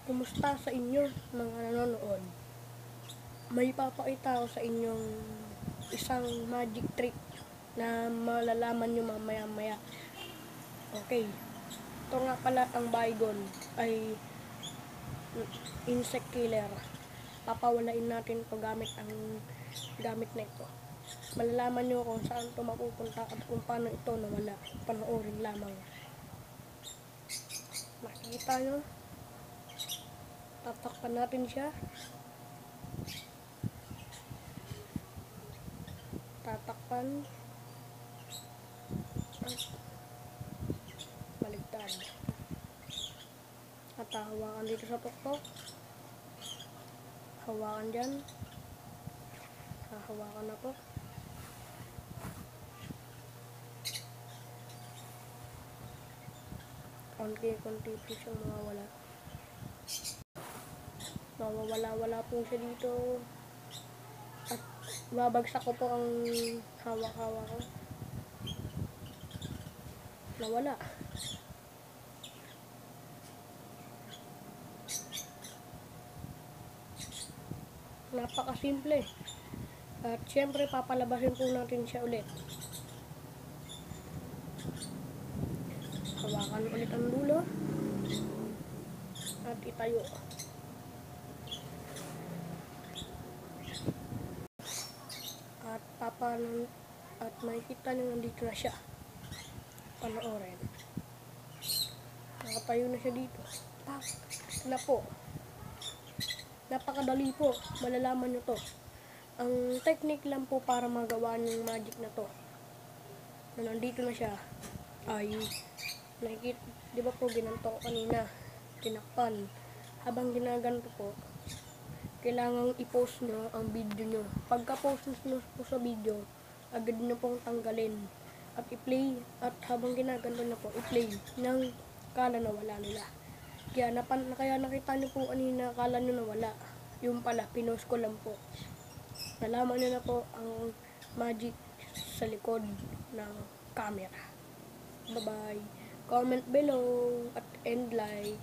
Kumusta sa inyo mga nanonood? May papakita ko sa inyong isang magic trick na malalaman nyo mamaya-maya. Okay, ito nga pala ang Baygon ay insect killer. Papawalain natin ito gamit ang gamit na ito. Malalaman nyo kung saan ito mapupunta at kung paano ito nawala. Panoorin lamang. Makikita nyo, tatakpan natin siya. Tatakpan at baligtad. At hawakan dito sa tuktok. Hawakan dyan. Hawakan na po. Konti-konti po siyang mawawala. Mawawala-wala po siya dito. At babagsak ko po ang hawak-hawak ko. Nawala. Napakasimple. At syempre papalabasin po natin siya ulit. Hawakan ulit ang dulo. At itayo. At makikita nyo nandito na siya. Panoorin. Nakatayo na siya dito. Pak! Na po. Napakadali po. Malalaman nyo to. Ang technique lang po para magawa ng magic na to. Na nandito na siya. Ay, nakikita, di ba po ginanto ko kanina. Tinakpan. Habang ginaganto po, kailangang i-post nyo ang video nyo. Pagka-post nyo po sa video, agad nyo pong tanggalin at i-play. At habang ginaganto na po, i-play ng kala na wala nila. Kaya nakita nyo po kanina, kala nyo na wala. Yung pala, pinost ko lang po. Nalaman nyo na po ang magic sa likod ng camera. Bye-bye. Comment below at end like.